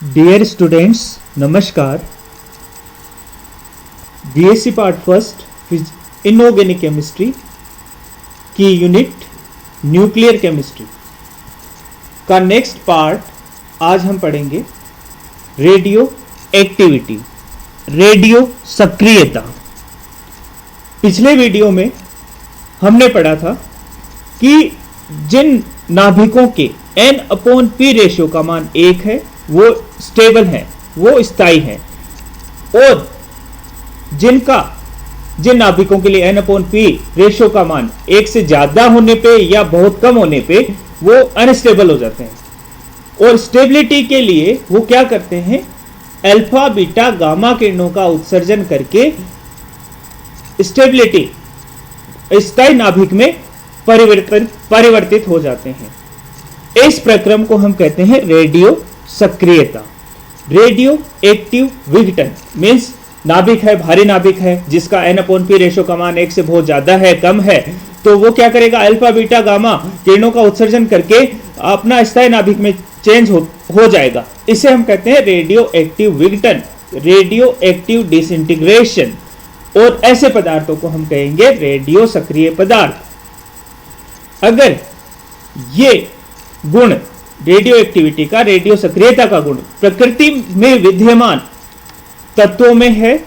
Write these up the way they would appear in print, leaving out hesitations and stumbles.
Dear students, नमस्कार। BSc part first inorganic chemistry की unit nuclear chemistry का next part आज हम पढ़ेंगे रेडियो एक्टिविटी, रेडियो सक्रियता। पिछले वीडियो में हमने पढ़ा था कि जिन नाभिकों के N/P रेशियो का मान 1 है वो स्टेबल है, वो स्थायी है, और जिन नाभिकों के लिए N/P रेशियो का मान 1 से ज्यादा होने पे या बहुत कम होने पे वो अनस्टेबल हो जाते हैं। और स्टेबिलिटी के लिए वो क्या करते हैं, अल्फा बीटा गामा किरणों का उत्सर्जन करके स्टेबिलिटी स्थायी नाभिक में परिवर्तित हो जाते हैं। इस प्रक्रम को हम कहते हैं रेडियो सक्रियता। रेडियो एक्टिव विघटन मीन्स नाभिक है, भारी नाभिक है जिसका N/P रेशियो का मान 1 से बहुत ज्यादा है, कम है, तो वो क्या करेगा, अल्फा बीटा गामा किरणों का उत्सर्जन करके अपना स्थायी नाभिक में चेंज हो जाएगा। इसे हम कहते हैं रेडियो एक्टिव विघटन, रेडियो एक्टिव डिसइंटीग्रेशन, और ऐसे पदार्थों को हम कहेंगे रेडियो सक्रिय पदार्थ। अगर ये गुण रेडियो एक्टिविटी का, रेडियो सक्रियता का गुण प्रकृति में विद्यमान तत्वों में है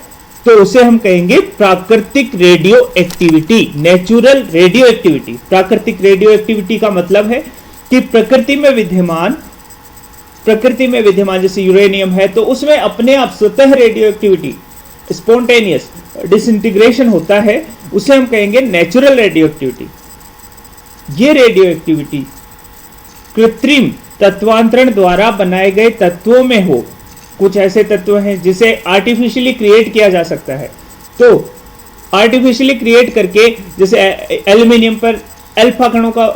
तो उसे हम कहेंगे प्राकृतिक radio activity, natural radio activity. प्राकृतिक रेडियो एक्टिविटी का मतलब है कि प्रकृति में विद्यमान जैसे यूरेनियम है तो उसमें अपने आप स्वतः रेडियो एक्टिविटी, स्पॉन्टेनियस डिसइंटीग्रेशन होता है, उसे हम कहेंगे नेचुरल रेडियो एक्टिविटी। ये रेडियो एक्टिविटी कृत्रिम तत्वांतरण द्वारा बनाए गए तत्वों में हो। कुछ ऐसे तत्व हैं जिसे आर्टिफिशियली क्रिएट किया जा सकता है, तो आर्टिफिशियली क्रिएट करके जैसे एल्यूमिनियम पर अल्फा कणों का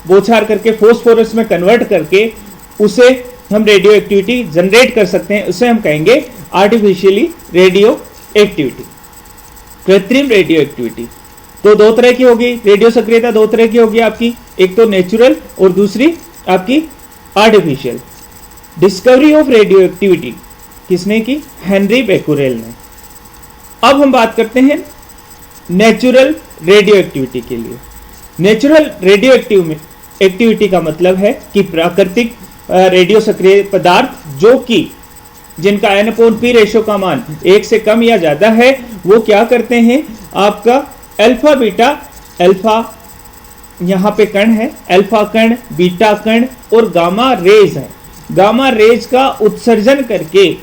बौछार करके फास्फोरस में कन्वर्ट करके उसे हम रेडियो एक्टिविटी जनरेट कर सकते हैं, उसे हम कहेंगे आर्टिफिशियली रेडियो एक्टिविटी, कृत्रिम रेडियो एक्टिविटी। तो दो तरह की होगी रेडियो सक्रियता, दो तरह की होगी आपकी, एक तो नेचुरल और दूसरी आपकी artificial. Discovery of radio activity किसने की, हेनरी बेकुरेल ने। अब हम बात करते हैं नेचुरल रेडियो एक्टिविटी के लिए। नेचुरल रेडियो एक्टिविटी का मतलब है कि प्राकृतिक रेडियो सक्रिय पदार्थ जो कि जिनका N/P रेशियो का मान 1 से कम या ज्यादा है, वो क्या करते हैं, आपका अल्फा बीटा, अल्फा यहां पे कण है, अल्फा कण, बीटा कण और गामा रेज है, गामा रेज का उत्सर्जन करके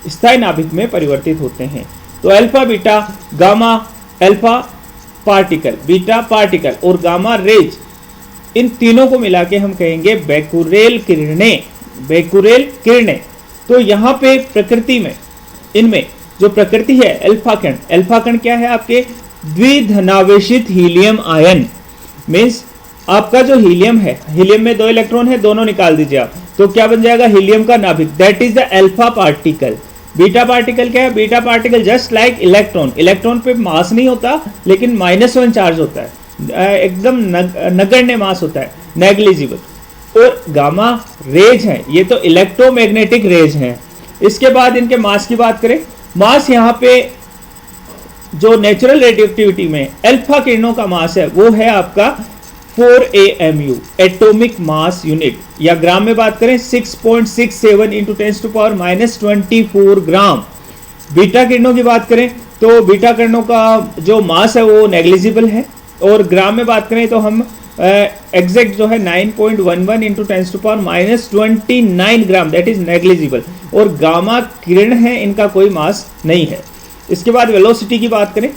स्थायी नाभिक में परिवर्तित होते हैं। तो alpha beta gamma, alpha particle, beta particle और गामा रेज, इन तीनों को मिला के हम कहेंगे बेकुरेल किरणें, बेकुरेल किरणें। तो यहां पे प्रकृति में इनमें जो प्रकृति है अल्फा कण, अल्फा कण क्या है, आपके द्विधनावेशित हीलियम आयन, मीन्स आपका जो हीलियम है, हीलियम में 2 इलेक्ट्रॉन है, दोनों निकाल दीजिए आप, तो क्या बन जाएगा, हीलियम का नाभिक, that is the alpha particle. Beta particle क्या है, beta particle just like electron, electron पे मास नहीं होता लेकिन -1 चार्ज होता है, एकदम नगण्य मास होता है, नेग्लिजिबल। और गामा रेज है, ये तो इलेक्ट्रोमैग्नेटिक रेज है। इसके बाद इनके मास की बात करें, मास यहाँ पे जो नेचुरल रेडियो एक्टिविटी में अल्फा किरणों का मास है वो है आपका 4 AMU, एटॉमिक मास यूनिट, या ग्राम में बात करें 6.67 × 10⁻⁻24 ग्राम। बीटा किरणों की बात करें तो बीटा किरणों का जो मास है वो नेग्लिजिबल है, और ग्राम में बात करें तो हम एग्जैक्ट जो है 9.11 × 10⁻29 ग्राम, दैट इज नेग्लिजिबल। और गामा किरण है, इनका कोई मास नहीं है। इसके बाद वेलोसिटी की बात करें,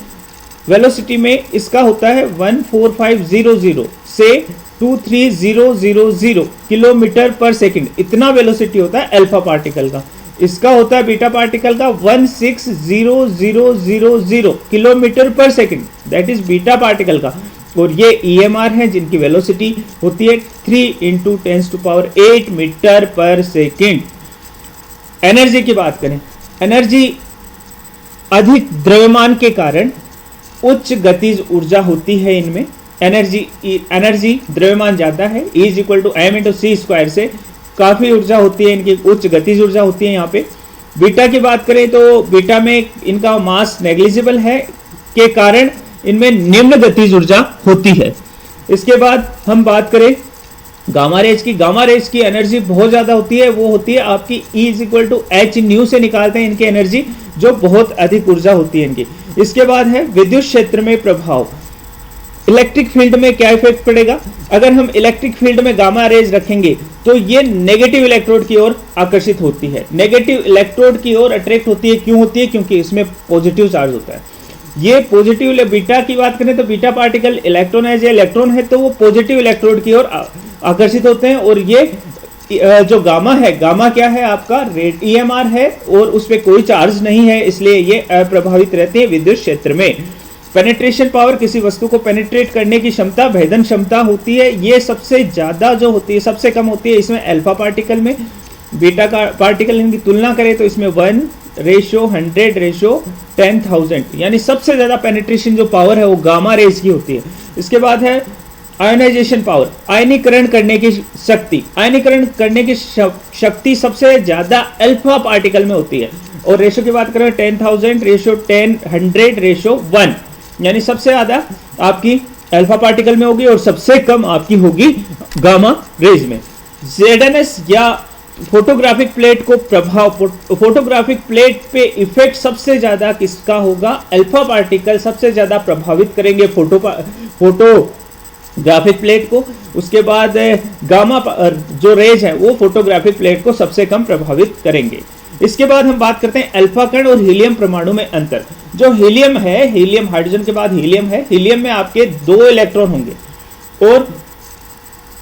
वेलोसिटी में इसका होता है 14500 से 23000 किलोमीटर पर सेकंड, इतना वेलोसिटी होता है अल्फा पार्टिकल का। इसका होता है बीटा पार्टिकल का 16000 किलोमीटर पर second, that is beta particle का। और ये EMR है जिनकी वेलोसिटी होती है 3 × 10⁸ मीटर पर सेकंड। एनर्जी की बात करें, एनर्जी अधिक द्रव्यमान के कारण उच्च गतिज ऊर्जा होती है इनमें। एनर्जी द्रव्यमान ज्यादा है, E = m × c² से काफी ऊर्जा होती है, इनकी उच्च गतिज ऊर्जा होती है। यहाँ पे बीटा की बात करें तो बीटा में इनका मास नेग्लिजिबल है के कारण इनमें निम्न गतिज ऊर्जा होती है। इसके बाद हम बात करें गामा रेज की। गामा रेज की एनर्जी बहुत ज्यादा होती है, वो होती है आपकी E=h से निकालते हैं इनकी एनर्जी, जो बहुत अधिक ऊर्जा होती है इनकी। इसके बाद है विद्युत क्षेत्र में प्रभाव। इलेक्ट्रिक फील्ड में क्या इफेक्ट पड़ेगा? अगर हम इलेक्ट्रिक फील्ड में गामा रेज रखेंगे तो ये नेगेटिव इलेक्ट्रोड की ओर आकर्षित होती है, नेगेटिव इलेक्ट्रोड की ओर अट्रैक्ट होती है। क्यों होती है? क्योंकि इसमें पॉजिटिव चार्ज होता है। ये पॉजिटिव, बीटा की बात करें तो बीटा पार्टिकल इलेक्ट्रॉन है, जो इलेक्ट्रॉन है तो वो पॉजिटिव इलेक्ट्रोड की ओर आकर्षित होते हैं। और ये जो गामा है, गामा क्या है आपका? EMR है और उस पर कोई चार्ज नहीं है, इसलिए ये अप्रभावित रहते हैं विद्युत क्षेत्र में। पेनिट्रेशन पावर, किसी वस्तु को पेनिट्रेट करने की क्षमता, भेदन क्षमता होती है, ये सबसे ज्यादा जो होती है, सबसे कम होती है इसमें अल्फा पार्टिकल में। बीटा का पार्टिकल इनकी तुलना करें तो इसमें 1:100:10,000, यानी सबसे ज्यादा पेनिट्रेशन जो पावर है वो गामा रेज की होती है। इसके बाद है आयोनाइजेशन पावर, आयनीकरण करने की शक्ति। आयनीकरण करने की शक्ति सबसे ज्यादा अल्फा पार्टिकल में होती है। और रेशो की बात करें 10,000:10,100:1, यानी सबसे ज्यादा आपकी अल्फा पार्टिकल में होगी और सबसे कम आपकी होगी गामा रेज में। ZNS या फोटोग्राफिक प्लेट को प्रभाव, फोटोग्राफिक प्लेट पे इफेक्ट सबसे ज्यादा किसका होगा? अल्फा पार्टिकल सबसे ज्यादा प्रभावित करेंगे फोटोग्राफिक प्लेट को। उसके बाद गामा जो रेज है वो फोटोग्राफिक प्लेट को सबसे कम प्रभावित करेंगे। इसके बाद हम बात करते हैं अल्फा कण और हीलियम परमाणु में अंतर। जो हीलियम है, हीलियम हाइड्रोजन के बाद हीलियम है, हीलियम में आपके 2 इलेक्ट्रॉन होंगे और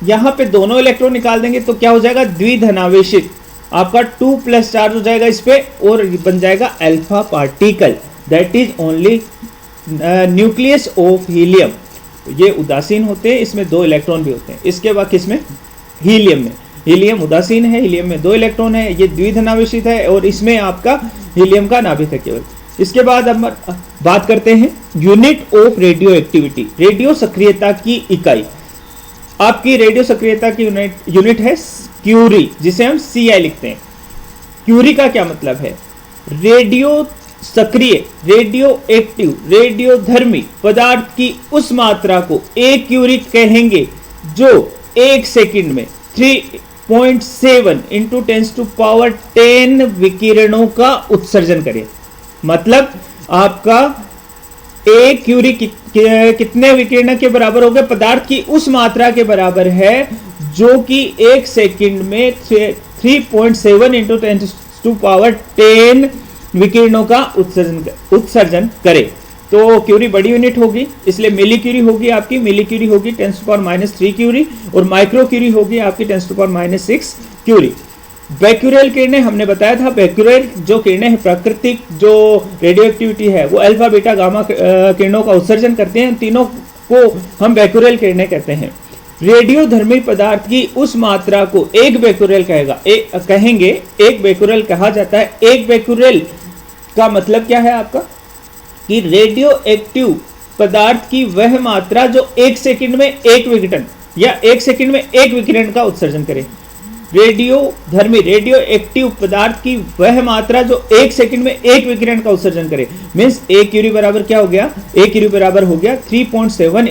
यहां पे दोनों इलेक्ट्रॉन निकाल देंगे तो क्या हो जाएगा? द्विधनावेशित, आपका 2+ चार्ज हो जाएगा इस पे और बन जाएगा alpha particle, that is only nucleus of helium. ये उदासीन होते हैं, इसमें 2 इलेक्ट्रॉन भी होते हैं। इसके बाद किसमें? हीलियम में। हीलियम उदासीन है, हीलियम में 2 इलेक्ट्रॉन है, ये द्विधनावेशित है और इसमें आपका हीलियम का नाभिक है केवल। इसके बाद हम बात करते हैं unit of radio activity, radio सक्रियता की इकाई। आपकी रेडियो सक्रियता की यूनिट है क्यूरी, जिसे हम CI लिखते हैं। क्यूरी का क्या मतलब है? रेडियो सक्रिय, रेडियो एक्टिव, रेडियो धर्मी पदार्थ की उस मात्रा को 1 क्यूरी कहेंगे जो 1 सेकंड में 3.7 × 10⁻10 विकिरणों का उत्सर्जन करे। मतलब आपका 1 क्यूरी कितने विकिरण के बराबर हो गए? पदार्थ की उस मात्रा के बराबर है जो कि 1 सेकंड में 3.7 × 10⁻10 विकिरणों का उत्सर्जन करे। तो क्यूरी बड़ी यूनिट होगी, इसलिए मिली क्यूरी होगी आपकी, मिली क्यूरी होगी 10⁻³ क्यूरी और माइक्रो क्यूरी होगी आपकी 10⁻6 क्यूरी। बैक्यूरेल किरणें हमने बताया था, बैक्यूरेल जो किरणें हैं, प्राकृतिक जो रेडियो एक्टिविटी है वो अल्फा बीटा गामा किरणों का उत्सर्जन करते हैं, तीनों को हम बैक्यूरेल किरणें कहते हैं। रेडियो धर्मी पदार्थ की उस मात्रा को 1 बैक्यूरेल कहेंगे, 1 बैक्यूरेल कहा जाता है। 1 बैक्यूरेल का मतलब क्या है आपका? कि रेडियो एक्टिव पदार्थ की वह मात्रा जो 1 सेकंड में 1 विघटन या 1 सेकंड में 1 विकिरण का उत्सर्जन करे। रेडियो धर्मी, रेडियो एक्टिव पदार्थ की वह मात्रा जो 1 सेकंड में 1 विकिरण का उत्सर्जन करे। मीन्स 1 क्यूरी बराबर क्या हो गया? 1 क्यूरी बराबर हो गया 3.7 ×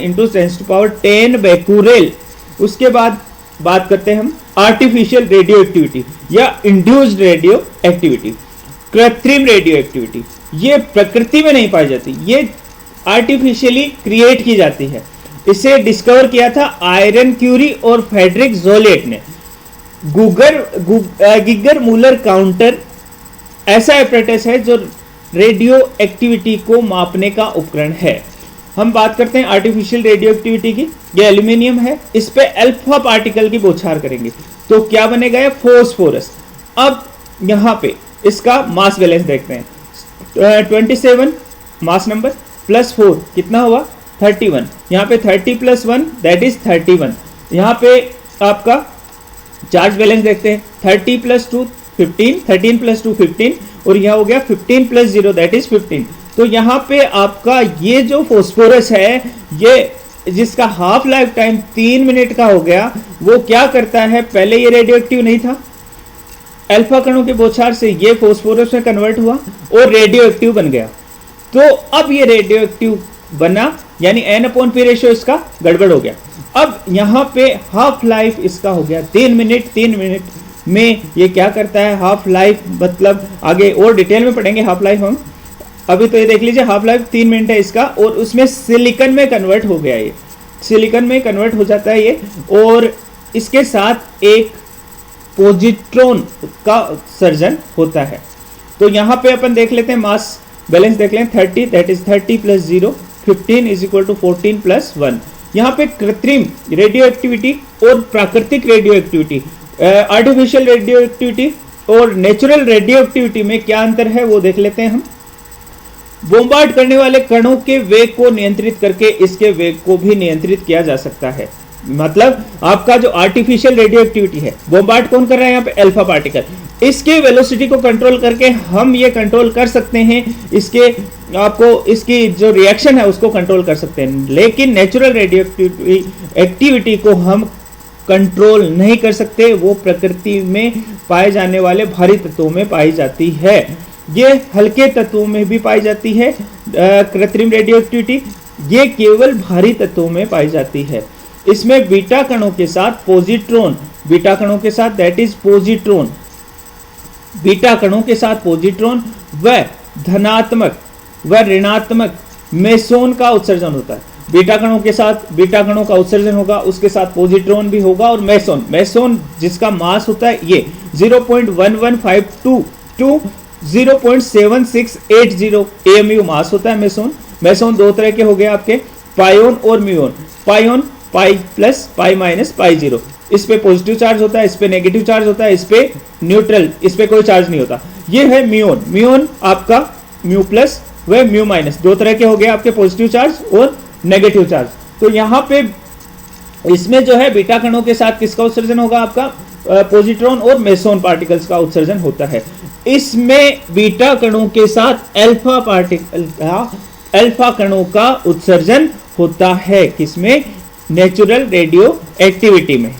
10⁻10 बैक्यूरेल। उसके बाद बात करते हैं हम आर्टिफिशियल रेडियो एक्टिविटी या इंड्यूस्ड रेडियो एक्टिविटी, कृत्रिम रेडियो एक्टिविटी। ये प्रकृति में नहीं पाई जाती, ये आर्टिफिशियली क्रिएट की जाती है। इसे डिस्कवर किया था आयरन क्यूरी और फ्रेडरिक जोलेट ने। गिगर मूलर काउंटर ऐसा एपरेटस है जो रेडियो एक्टिविटी को मापने का उपकरण है। हम बात करते हैं आर्टिफिशियल रेडियो एक्टिविटी की। ये एल्यूमिनियम है, इस पे अल्फा पार्टिकल की बौछार करेंगे तो क्या बनेगा? फॉस्फोरस। अब यहाँ पे इसका मास बैलेंस देखते हैं। 27 मास नंबर प्लस 4 कितना हुआ? 31। यहाँ पे 30 + 1 दैट इज 31। यहाँ पे आपका चार्ज बैलेंस देखते हैं। 30 + 2 15, 13 + 2 15 और यहाँ हो गया 15 + 0 दैट इज 15। तो यहाँ पे आपका ये जो फॉस्फोरस है ये जिसका हाफ लाइफ टाइम 3 मिनट का हो गया, वो क्या करता है, पहले ये रेडियो एक्टिव नहीं था, अल्फा कणों के बौछार से ये फास्फोरस में कन्वर्ट हुआ और रेडियो एक्टिव बन गया। तो अब ये रेडियो एक्टिव बना, यानी N/P रेशियो इसका गड़बड़ हो गया। अब यहां पे हाफ लाइफ इसका हो गया 3 मिनट। 3 मिनट में ये क्या करता है, हाफ लाइफ मतलब आगे और डिटेल में पढ़ेंगे हाफ लाइफ हम, अभी तो ये देख लीजिए हाफ लाइफ 3 मिनट है इसका, और उसमें सिलिकॉन में कन्वर्ट हो गया, ये सिलिकॉन में कन्वर्ट हो जाता है ये, और इसके साथ एक पॉजिट्रॉन का उत्सर्जन होता है। तो यहां पे अपन देख लेते हैं मास बैलेंस देख लें, 30 that is 30 plus 0, 15 is equal to 14 plus 1। यहाँ पे कृत्रिम रेडियो एक्टिविटी और प्राकृतिक radio activity, artificial radio activity और नेचुरल रेडियो एक्टिविटी में क्या अंतर है वो देख लेते हैं हम। बोम्बार्ड करने वाले कणों के वेग को नियंत्रित करके इसके वेग को भी नियंत्रित किया जा सकता है। मतलब आपका जो आर्टिफिशियल रेडियो एक्टिविटी है, बोम्बार्ड कौन कर रहा है यहाँ पे, अल्फा पार्टिकल, इसके वेलोसिटी को कंट्रोल करके हम ये कंट्रोल कर सकते हैं, इसके आपको इसकी जो रिएक्शन है उसको कंट्रोल कर सकते हैं। लेकिन नेचुरल रेडियो एक्टिविटी को हम कंट्रोल नहीं कर सकते, वो प्रकृति में पाए जाने वाले भारी तत्वों में पाई जाती है, ये हल्के तत्वों में भी पाई जाती है। कृत्रिम रेडियो एक्टिविटी ये केवल भारी तत्वों में पाई जाती है। इसमें बीटा कणों के साथ पॉजिट्रॉन, बीटा कणों के साथ दैट इज पॉजिट्रॉन, बीटा कणों के साथ पॉजिट्रॉन व धनात्मक व ऋणात्मक मेसोन का उत्सर्जन होता है। बीटा कणों के साथ बीटा कणों का उत्सर्जन होगा, उसके साथ पॉजिट्रॉन भी होगा, और मेसोन, मेसोन जिसका मास होता है ये 0.1152 टू 0.7680 AMU मास होता है मेसोन। मेसोन दो तरह के हो गए आपके, पायोन और म्यूओन। पायोन pi plus pi minus pi 0, इस पे पॉजिटिव चार्ज होता है, इस पे नेगेटिव चार्ज होता है, इस पे न्यूट्रल, इस पे कोई चार्ज नहीं होता। ये है म्यूओन, म्यूओन आपका म्यू प्लस व म्यू माइनस, दो तरह के हो गए आपके, पॉजिटिव चार्ज और नेगेटिव चार्ज। तो यहाँ पे इसमें जो है बीटा कणों के साथ किसका उत्सर्जन होगा, आपका पॉजिट्रॉन और मेसोन पार्टिकल्स का उत्सर्जन होता है। इसमें बीटा कणों के साथ अल्फा कणों का उत्सर्जन होता है, किसमें, नेचुरल रेडियो एक्टिविटी में।